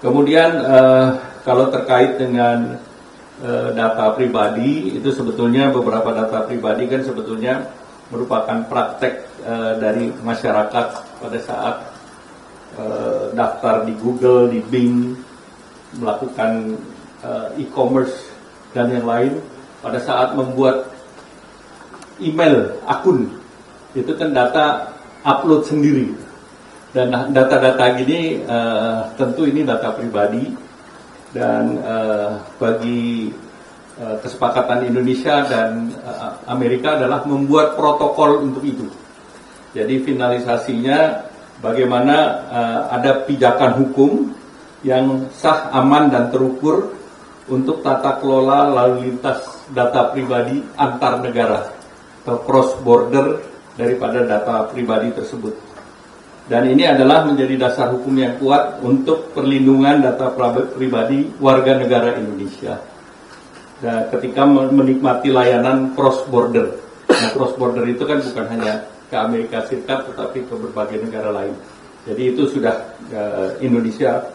Kemudian kalau terkait dengan data pribadi, itu sebetulnya beberapa data pribadi kan sebetulnya merupakan praktek dari masyarakat pada saat daftar di Google, di Bing, melakukan e-commerce dan yang lain. Pada saat membuat email, akun, itu kan data upload sendiri. Dan data-data gini tentu ini data pribadi. Dan bagi kesepakatan Indonesia dan Amerika adalah membuat protokol untuk itu. Jadi finalisasinya bagaimana ada pijakan hukum yang sah, aman, dan terukur untuk tata kelola lalu lintas data pribadi antar negara atau cross border daripada data pribadi tersebut. Dan ini adalah menjadi dasar hukum yang kuat untuk perlindungan data pribadi warga negara Indonesia. Dan ketika menikmati layanan cross border. Nah, cross border itu kan bukan hanya ke Amerika Serikat tetapi ke berbagai negara lain. Jadi itu sudah Indonesia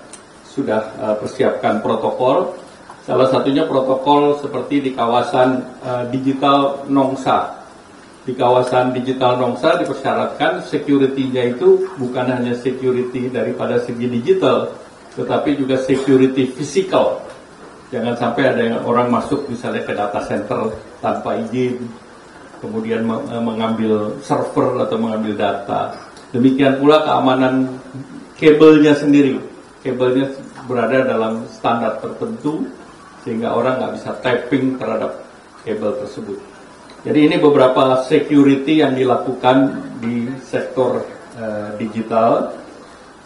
sudah persiapkan protokol. Salah satunya protokol seperti di kawasan digital Nongsa. Di kawasan digital Nongsa dipersyaratkan security-nya itu bukan hanya security daripada segi digital, tetapi juga security physical. Jangan sampai ada yang orang masuk misalnya ke data center tanpa izin, kemudian mengambil server atau mengambil data. Demikian pula keamanan kabelnya sendiri. Kabelnya berada dalam standar tertentu, sehingga orang nggak bisa tapping terhadap kabel tersebut. Jadi ini beberapa security yang dilakukan di sektor digital.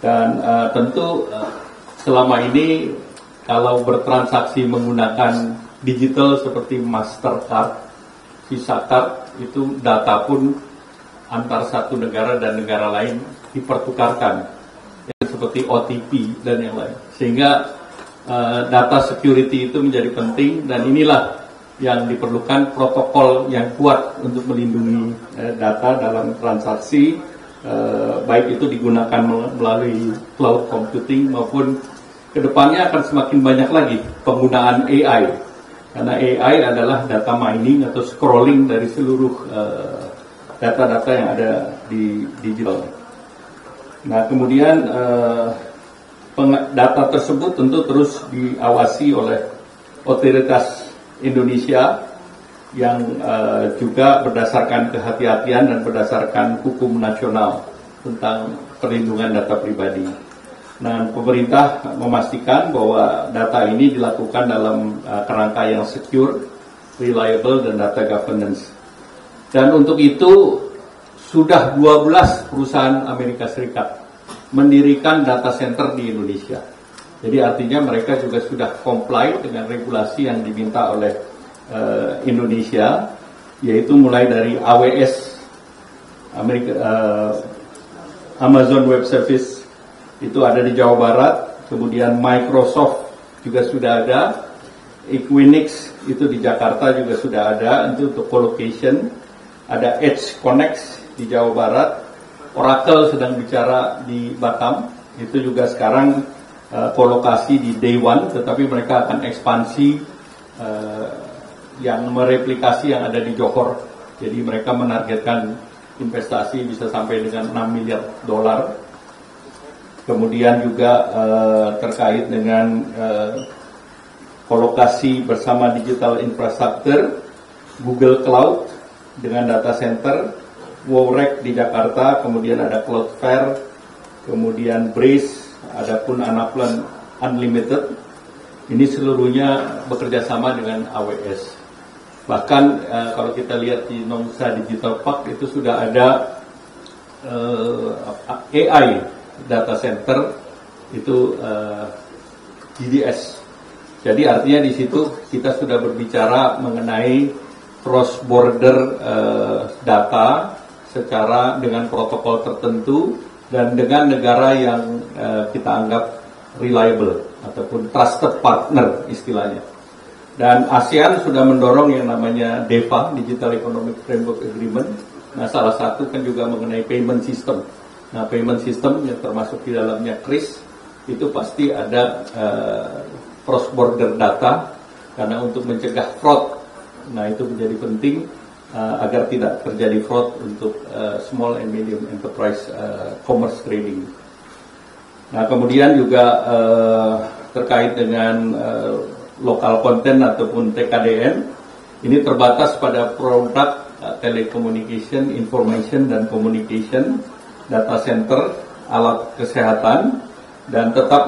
Dan tentu selama ini kalau bertransaksi menggunakan digital seperti Mastercard, Visa Card, itu data pun antar satu negara dan negara lain dipertukarkan, seperti OTP dan yang lain. Sehingga data security itu menjadi penting, dan inilah yang diperlukan protokol yang kuat untuk melindungi data dalam transaksi, baik itu digunakan melalui cloud computing maupun kedepannya akan semakin banyak lagi penggunaan AI, karena AI adalah data mining atau scrolling dari seluruh data-data yang ada di digital. Nah, kemudian data tersebut tentu terus diawasi oleh otoritas Indonesia yang juga berdasarkan kehati-hatian dan berdasarkan hukum nasional tentang perlindungan data pribadi. Nah, pemerintah memastikan bahwa data ini dilakukan dalam kerangka yang secure, reliable, dan data governance. Dan untuk itu sudah 12 perusahaan Amerika Serikat mendirikan data center di Indonesia. Jadi artinya mereka juga sudah comply dengan regulasi yang diminta oleh Indonesia, yaitu mulai dari AWS, Amazon Web Service, itu ada di Jawa Barat, kemudian Microsoft juga sudah ada, Equinix itu di Jakarta juga sudah ada, itu untuk colocation, ada Edge Connect di Jawa Barat, Oracle sedang bicara di Batam, itu juga sekarang kolokasi di Day One, tetapi mereka akan ekspansi yang mereplikasi yang ada di Johor. Jadi mereka menargetkan investasi bisa sampai dengan 6 miliar dolar. Kemudian juga terkait dengan kolokasi bersama digital infrastructure, Google Cloud dengan data center, Wowrek di Jakarta, kemudian ada Cloudflare, kemudian Braze, adapun Anaplan Unlimited, ini seluruhnya bekerja sama dengan AWS. Bahkan kalau kita lihat di Nongsa Digital Park itu sudah ada AI data center, itu GDS. Jadi artinya di situ kita sudah berbicara mengenai cross border data secara dengan protokol tertentu dan dengan negara yang kita anggap reliable ataupun trusted partner istilahnya. Dan ASEAN sudah mendorong yang namanya DEFA, Digital Economic Framework Agreement. Nah, salah satu kan juga mengenai payment system. Nah, payment system yang termasuk di dalamnya KRIS itu pasti ada cross border data, karena untuk mencegah fraud. Nah, itu menjadi penting agar tidak terjadi fraud untuk small and medium enterprise commerce trading. Nah, kemudian juga terkait dengan local content ataupun TKDN, ini terbatas pada produk telecommunication, information dan communication, data center, alat kesehatan, dan tetap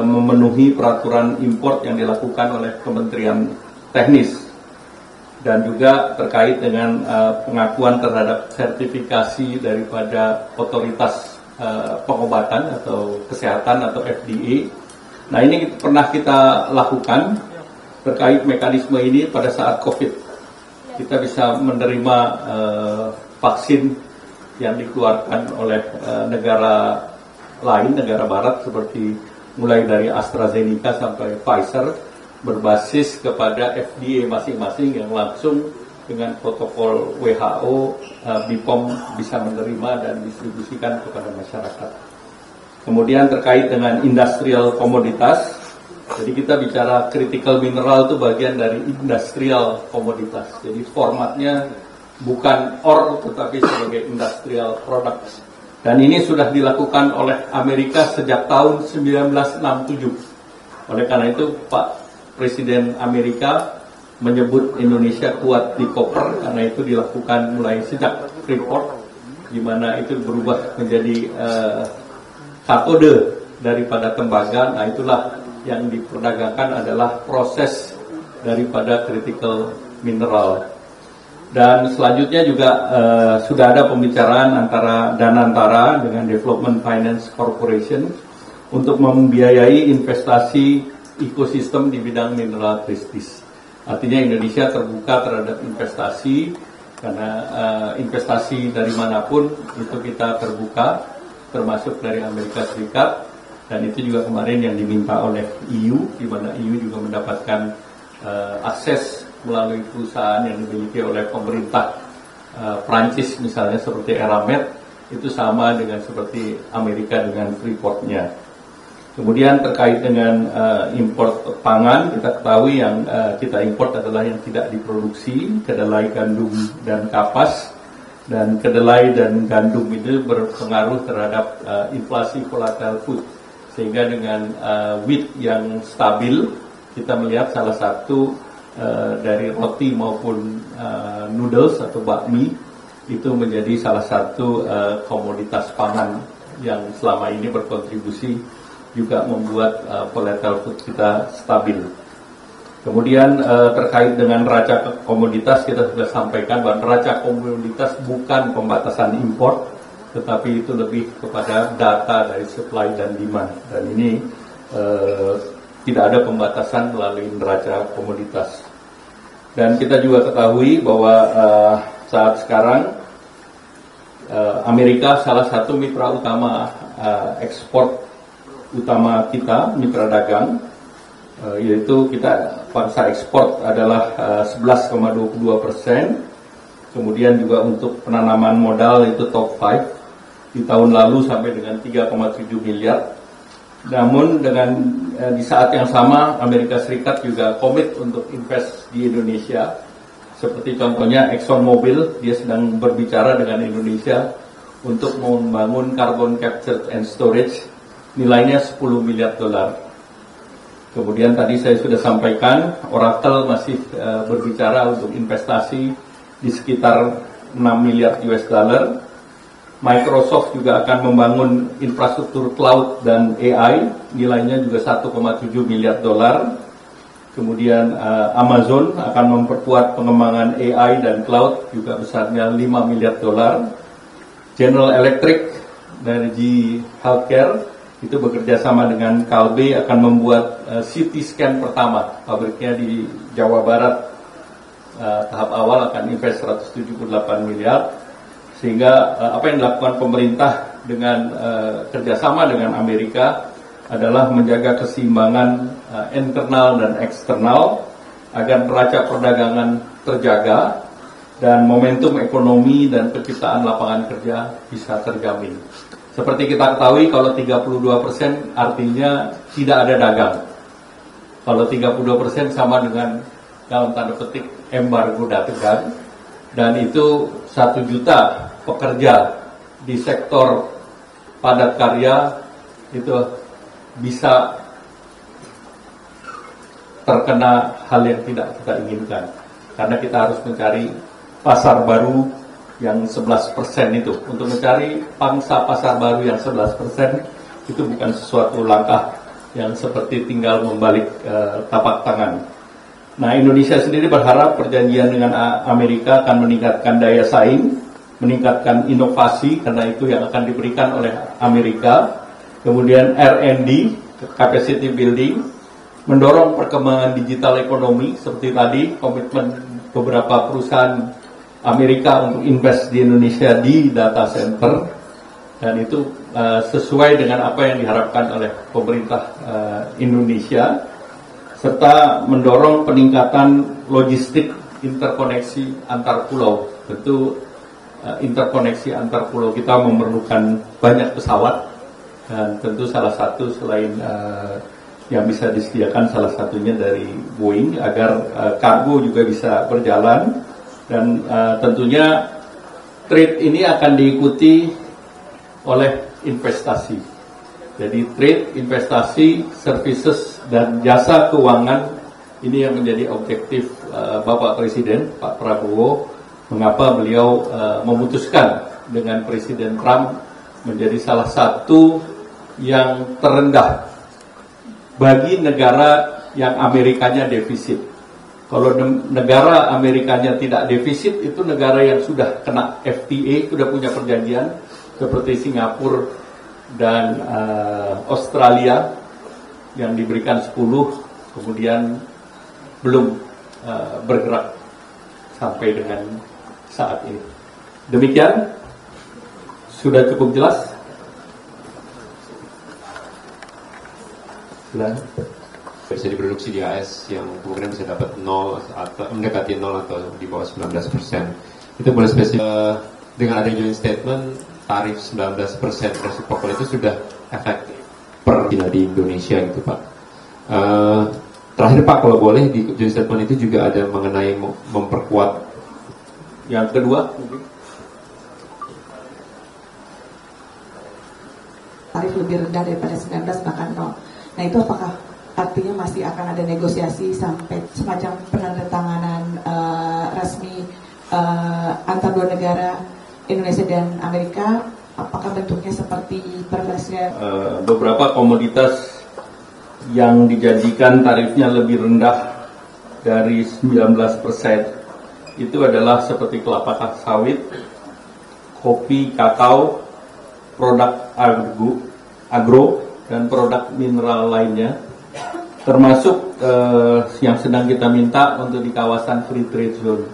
memenuhi peraturan import yang dilakukan oleh Kementerian Teknis. Dan juga terkait dengan pengakuan terhadap sertifikasi daripada otoritas pengobatan atau kesehatan atau FDA. Nah, ini pernah kita lakukan terkait mekanisme ini pada saat COVID. Kita bisa menerima vaksin yang dikeluarkan oleh negara lain, negara barat, seperti mulai dari AstraZeneca sampai Pfizer, berbasis kepada FDA masing-masing yang langsung dengan protokol WHO, BPOM bisa menerima dan distribusikan kepada masyarakat. Kemudian terkait dengan industrial komoditas, jadi kita bicara critical mineral itu bagian dari industrial komoditas. Jadi formatnya bukan ore tetapi sebagai industrial products. Dan ini sudah dilakukan oleh Amerika sejak tahun 1967. Oleh karena itu Pak Presiden Amerika menyebut Indonesia kuat di koper, karena itu dilakukan mulai sejak Freeport, di mana itu berubah menjadi katode daripada tembaga. Nah, itulah yang diperdagangkan adalah proses daripada critical mineral. Dan selanjutnya juga sudah ada pembicaraan antara Danantara dengan Development Finance Corporation untuk membiayai investasi ekosistem di bidang mineral prestis. Artinya Indonesia terbuka terhadap investasi, karena investasi dari manapun itu kita terbuka, termasuk dari Amerika Serikat, dan itu juga kemarin yang diminta oleh EU, di mana EU juga mendapatkan akses melalui perusahaan yang dimiliki oleh pemerintah Prancis misalnya seperti Eramet, itu sama dengan seperti Amerika dengan Freeport-nya. Kemudian terkait dengan import pangan, kita ketahui yang kita import adalah yang tidak diproduksi, kedelai, gandum, dan kapas. Dan kedelai dan gandum itu berpengaruh terhadap inflasi volatile food. Sehingga dengan wheat yang stabil, kita melihat salah satu dari roti maupun noodles atau bakmi, itu menjadi salah satu komoditas pangan yang selama ini berkontribusi juga membuat volatile food kita stabil. Kemudian terkait dengan neraca komoditas, kita sudah sampaikan bahwa neraca komoditas bukan pembatasan impor, tetapi itu lebih kepada data dari supply dan demand. Dan ini tidak ada pembatasan melalui neraca komoditas. Dan kita juga ketahui bahwa saat sekarang Amerika salah satu mitra utama ekspor utama kita, mitra dagang, yaitu kita pangsa ekspor adalah 11,22%. Kemudian juga untuk penanaman modal itu top 5 di tahun lalu sampai dengan 3,7 miliar. Namun dengan di saat yang sama Amerika Serikat juga komit untuk invest di Indonesia. Seperti contohnya ExxonMobil, dia sedang berbicara dengan Indonesia untuk membangun carbon capture and storage, nilainya 10 miliar dolar. Kemudian tadi saya sudah sampaikan, Oracle masih berbicara untuk investasi di sekitar 6 miliar US dollar. Microsoft juga akan membangun infrastruktur cloud dan AI, nilainya juga 1,7 miliar dolar. Kemudian Amazon akan memperkuat pengembangan AI dan cloud, juga besarnya 5 miliar dolar. General Electric Energy Healthcare itu bekerja sama dengan Kalbe akan membuat CT scan pertama, pabriknya di Jawa Barat. Tahap awal akan invest 178 miliar. Sehingga apa yang dilakukan pemerintah dengan kerjasama dengan Amerika adalah menjaga keseimbangan internal dan eksternal agar neraca perdagangan terjaga dan momentum ekonomi dan penciptaan lapangan kerja bisa terjamin. Seperti kita ketahui kalau 32% artinya tidak ada dagang. Kalau 32% sama dengan dalam tanda petik embargo dagang, dan itu 1 juta pekerja di sektor padat karya itu bisa terkena hal yang tidak kita inginkan. Karena kita harus mencari pasar baru yang 11% itu. Untuk mencari pangsa pasar baru yang 11% itu bukan sesuatu langkah yang seperti tinggal membalik tapak tangan. Nah, Indonesia sendiri berharap perjanjian dengan Amerika akan meningkatkan daya saing, meningkatkan inovasi, karena itu yang akan diberikan oleh Amerika. Kemudian R&D, capacity building, mendorong perkembangan digital ekonomi, seperti tadi komitmen beberapa perusahaan Amerika untuk invest di Indonesia di data center, dan itu sesuai dengan apa yang diharapkan oleh pemerintah Indonesia, serta mendorong peningkatan logistik interkoneksi antar pulau. Tentu interkoneksi antar pulau kita memerlukan banyak pesawat, dan tentu salah satu selain yang bisa disediakan salah satunya dari Boeing agar kargo juga bisa berjalan. Dan tentunya trade ini akan diikuti oleh investasi. Jadi trade, investasi, services, dan jasa keuangan ini yang menjadi objektif Bapak Presiden, Pak Prabowo. Mengapa beliau memutuskan dengan Presiden Trump menjadi salah satu yang terendah bagi negara yang Amerikanya defisit. Kalau negara Amerikanya tidak defisit, itu negara yang sudah kena FTA, sudah punya perjanjian, seperti Singapura dan Australia yang diberikan 10, kemudian belum bergerak sampai dengan saat ini. Demikian, sudah cukup jelas? Silakan. Bisa diproduksi di AS yang kemungkinan bisa dapat 0 atau mendekati 0 atau di bawah 19%. Itu boleh spesifik dengan adanya joint statement tarif 19% reciprocal itu sudah efektif per di Indonesia gitu Pak. Terakhir Pak, kalau boleh di joint statement itu juga ada mengenai memperkuat. Yang kedua tarif lebih rendah daripada 19 bahkan 0. Nah, itu apakah artinya masih akan ada negosiasi sampai semacam penandatanganan resmi antar dua negara Indonesia dan Amerika? Apakah bentuknya seperti perpresiden? Beberapa komoditas yang dijanjikan tarifnya lebih rendah dari 19% itu adalah seperti kelapa sawit, kopi, kakao, produk agro, dan produk mineral lainnya, termasuk yang sedang kita minta untuk di kawasan free trade zone.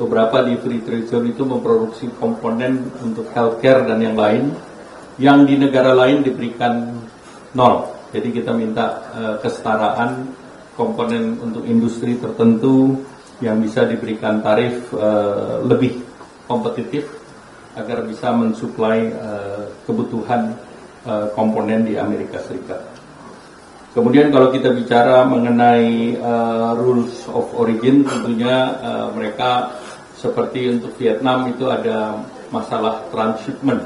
Beberapa di free trade zone itu memproduksi komponen untuk healthcare dan yang lain, yang di negara lain diberikan 0. Jadi kita minta kesetaraan komponen untuk industri tertentu yang bisa diberikan tarif lebih kompetitif agar bisa mensuplai kebutuhan komponen di Amerika Serikat. Kemudian kalau kita bicara mengenai rules of origin, tentunya mereka seperti untuk Vietnam itu ada masalah transshipment.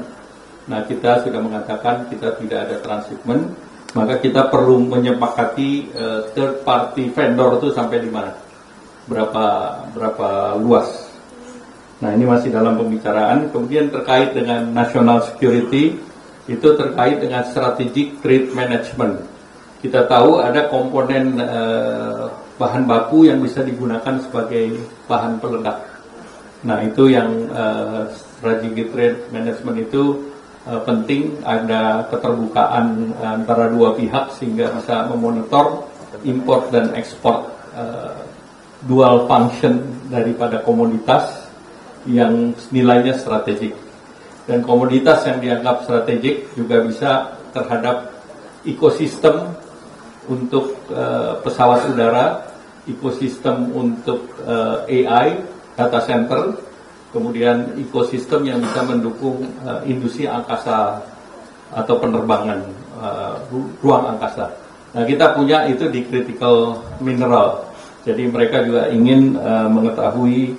Nah, kita sudah mengatakan kita tidak ada transshipment, maka kita perlu menyepakati third party vendor itu sampai di mana, berapa luas. Nah, ini masih dalam pembicaraan. Kemudian terkait dengan national security, itu terkait dengan strategic trade management. Kita tahu ada komponen bahan baku yang bisa digunakan sebagai bahan peledak. Nah, itu yang strategic trade management itu penting, ada keterbukaan antara dua pihak sehingga bisa memonitor import dan ekspor, dual function daripada komoditas yang nilainya strategik. Dan komoditas yang dianggap strategik juga bisa terhadap ekosistem untuk pesawat udara, ekosistem untuk AI, data center, kemudian ekosistem yang bisa mendukung industri angkasa atau penerbangan ruang angkasa. Nah, kita punya itu di critical mineral. Jadi mereka juga ingin mengetahui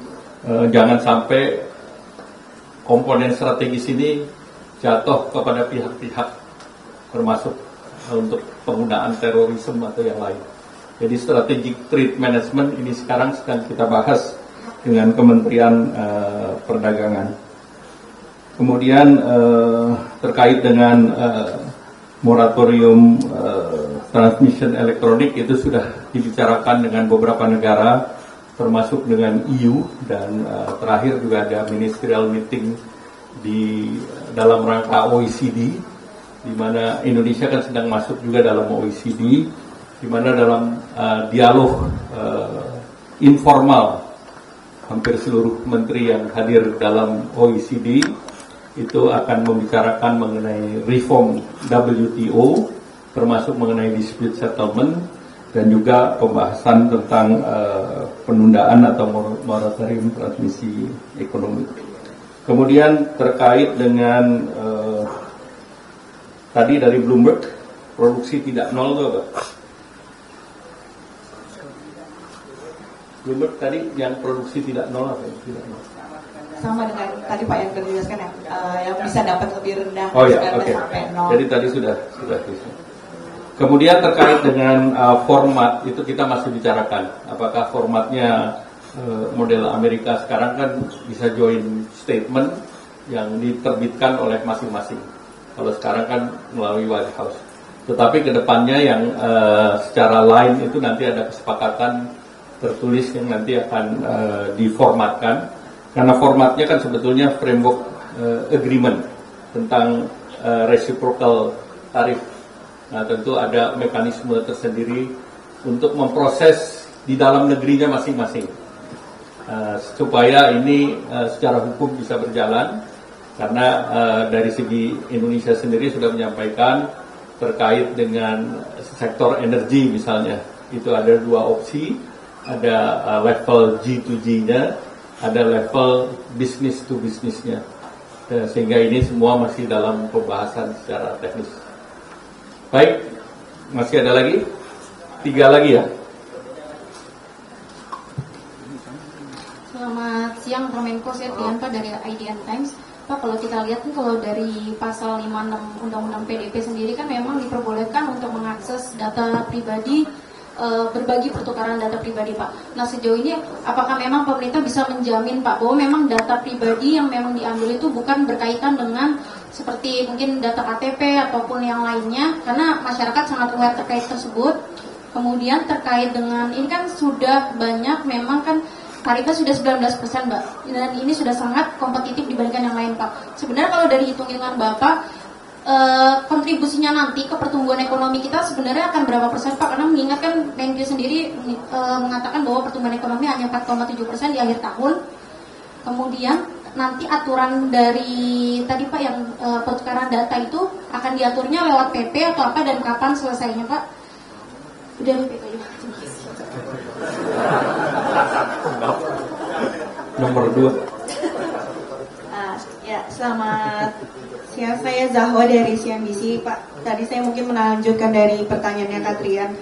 jangan sampai komponen strategis ini jatuh kepada pihak-pihak termasuk untuk penggunaan terorisme atau yang lain. Jadi strategic trade management ini sekarang sedang kita bahas dengan Kementerian Perdagangan. Kemudian terkait dengan moratorium transmission elektronik itu sudah dibicarakan dengan beberapa negara termasuk dengan EU dan terakhir juga ada ministerial meeting di dalam rangka OECD di mana Indonesia kan sedang masuk juga dalam OECD di mana dalam dialog informal hampir seluruh menteri yang hadir dalam OECD itu akan membicarakan mengenai reform WTO termasuk mengenai dispute settlement dan juga pembahasan tentang penundaan atau moratorium transmisi ekonomi. Kemudian terkait dengan tadi dari Bloomberg, produksi tidak nol itu apa? Bloomberg tadi yang produksi tidak nol apa? Tidak nol. Sama dengan tadi Pak yang dijelaskan yang bisa dapat lebih rendah. Oh ya, oke. Jadi tadi sudah. Kemudian terkait dengan format itu kita masih bicarakan. Apakah formatnya model Amerika sekarang kan bisa joint statement yang diterbitkan oleh masing-masing. Kalau sekarang kan melalui White House. Tetapi kedepannya yang secara line itu nanti ada kesepakatan tertulis yang nanti akan diformatkan. Karena formatnya kan sebetulnya framework agreement tentang reciprocal tarif. Nah, tentu ada mekanisme tersendiri untuk memproses di dalam negerinya masing-masing supaya ini secara hukum bisa berjalan. Karena dari segi Indonesia sendiri sudah menyampaikan terkait dengan sektor energi misalnya itu ada dua opsi, ada level G2G-nya, ada level business to business-nya, sehingga ini semua masih dalam pembahasan secara teknis. Baik, masih ada lagi? 3 lagi ya. Selamat siang Pak Menko, saya Tian Pak dari IDN Times. Pak, kalau kita lihat kan kalau dari pasal 56 Undang-Undang PDP sendiri kan memang diperbolehkan untuk mengakses data pribadi, berbagi pertukaran data pribadi, Pak. Nah, sejauh ini apakah memang pemerintah bisa menjamin, Pak, bahwa memang data pribadi yang memang diambil itu bukan berkaitan dengan seperti mungkin data KTP ataupun yang lainnya, karena masyarakat sangat aware terkait tersebut. Kemudian terkait dengan ini kan sudah banyak memang kan tarifnya sudah 19%, Mbak. Dan ini sudah sangat kompetitif dibandingkan yang lain, Pak. Sebenarnya kalau dari hitung-hitungan Bapak, kontribusinya nanti ke pertumbuhan ekonomi kita sebenarnya akan berapa persen, Pak? Karena mengingatkan Menkyu sendiri mengatakan bahwa pertumbuhan ekonomi hanya 4,7% di akhir tahun. Kemudian nanti aturan dari tadi Pak yang pertukaran data itu akan diaturnya lewat PP atau apa dan kapan selesainya, Pak? Udah PP aja. Nomor 2. Ya, selamat siang, saya Zahwa dari CNBC. Pak, tadi saya mungkin melanjutkan dari pertanyaannya Katrian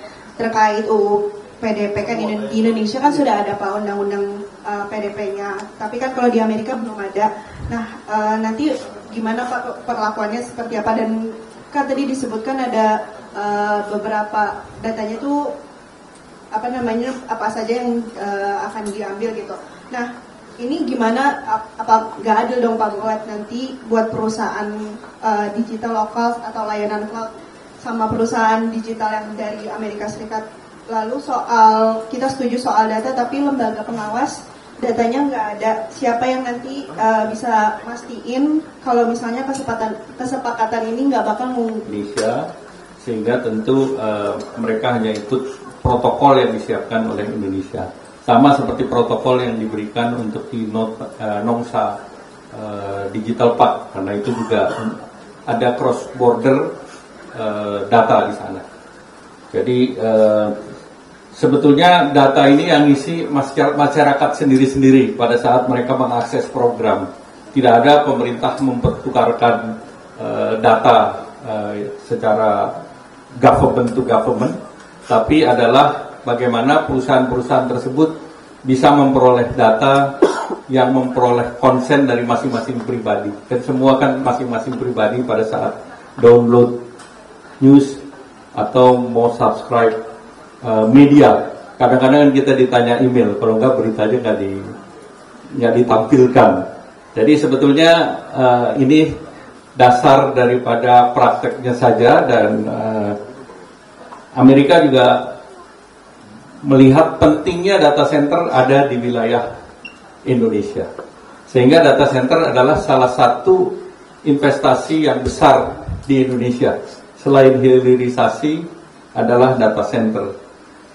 terkait UU PDP. Kan di Indonesia kan sudah ada Pak undang-undang PDP-nya, tapi kan kalau di Amerika belum ada. Nah, nanti gimana Pak perlakuannya seperti apa? Dan kan tadi disebutkan ada beberapa datanya itu apa saja yang akan diambil gitu. Nah, ini gimana, apa nggak adil dong Pak buat nanti buat perusahaan digital lokal atau layanan cloud sama perusahaan digital yang dari Amerika Serikat. Lalu soal, kita setuju soal data tapi lembaga pengawas datanya nggak ada. Siapa yang nanti bisa mastiin kalau misalnya kesepakatan ini nggak bakal Indonesia, sehingga tentu mereka hanya ikut protokol yang disiapkan oleh Indonesia. Sama seperti protokol yang diberikan untuk di Nongsa Digital Park, karena itu juga ada cross border data di sana. Jadi sebetulnya data ini yang isi masyarakat sendiri-sendiri pada saat mereka mengakses program. Tidak ada pemerintah mempertukarkan data secara government to government, tapi adalah bagaimana perusahaan-perusahaan tersebut bisa memperoleh data yang memperoleh konsen dari masing-masing pribadi. Dan semua kan masing-masing pribadi pada saat download news atau mau subscribe media. Kadang-kadang kita ditanya email, kalau enggak beritanya nggak ditampilkan. Jadi sebetulnya ini dasar daripada prakteknya saja, dan Amerika juga melihat pentingnya data center ada di wilayah Indonesia. Sehingga data center adalah salah satu investasi yang besar di Indonesia. Selain hilirisasi adalah data center.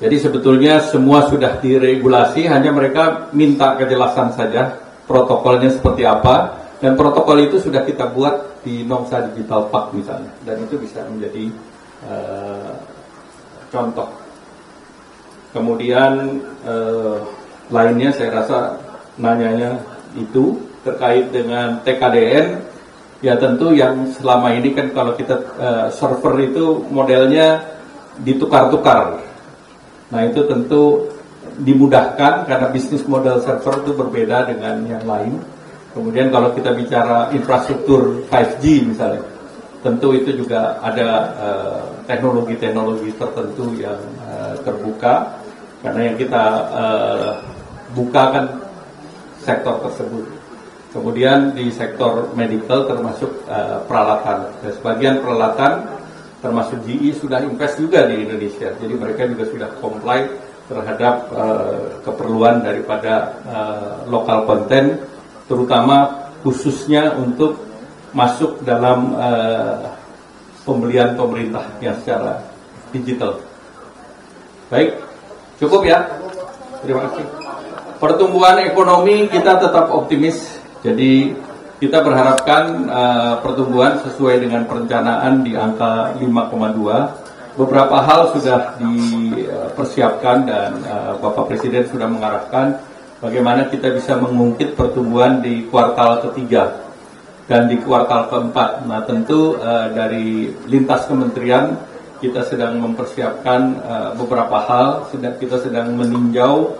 Jadi sebetulnya semua sudah diregulasi, hanya mereka minta kejelasan saja protokolnya seperti apa, dan protokol itu sudah kita buat di Nongsa Digital Park misalnya, dan itu bisa menjadi contoh. Kemudian lainnya saya rasa nanyanya itu terkait dengan TKDN, ya tentu yang selama ini kan kalau kita server itu modelnya ditukar-tukar. Nah itu tentu dimudahkan karena bisnis model server itu berbeda dengan yang lain. Kemudian kalau kita bicara infrastruktur 5G misalnya, tentu itu juga ada teknologi-teknologi tertentu yang terbuka, karena yang kita buka kan sektor tersebut. Kemudian di sektor medical termasuk peralatan. Dan sebagian peralatan termasuk GE sudah invest juga di Indonesia. Jadi mereka juga sudah comply terhadap keperluan daripada lokal konten, terutama khususnya untuk masuk dalam pembelian pemerintah yang secara digital. Baik, cukup ya. Terima kasih. Pertumbuhan ekonomi kita tetap optimis. Jadi kita berharapkan pertumbuhan sesuai dengan perencanaan di angka 5,2. Beberapa hal sudah dipersiapkan dan Bapak Presiden sudah mengarahkan bagaimana kita bisa mengungkit pertumbuhan di kuartal ketiga dan di kuartal keempat. Nah tentu dari lintas kementerian kita sedang mempersiapkan beberapa hal, kita sedang meninjau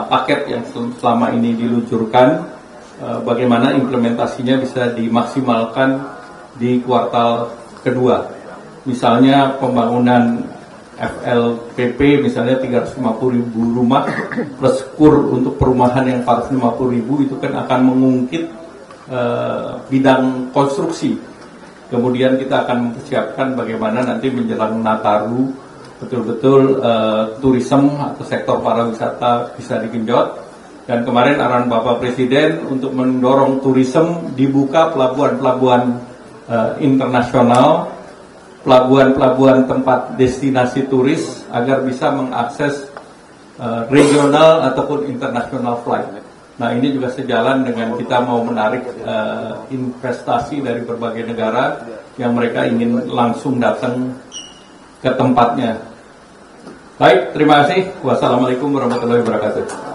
paket yang selama ini diluncurkan, bagaimana implementasinya bisa dimaksimalkan di kuartal kedua. Misalnya pembangunan FLPP misalnya 350.000 rumah plus KUR untuk perumahan yang 450.000 itu kan akan mengungkit bidang konstruksi. Kemudian kita akan mempersiapkan bagaimana nanti menjelang Nataru betul-betul turisme atau sektor pariwisata bisa digenjot. Dan kemarin arahan Bapak Presiden untuk mendorong turisme, dibuka pelabuhan-pelabuhan internasional, pelabuhan-pelabuhan tempat destinasi turis agar bisa mengakses regional ataupun international flight. Nah ini juga sejalan dengan kita mau menarik investasi dari berbagai negara yang mereka ingin langsung datang ke tempatnya. Baik, terima kasih. Wassalamualaikum warahmatullahi wabarakatuh.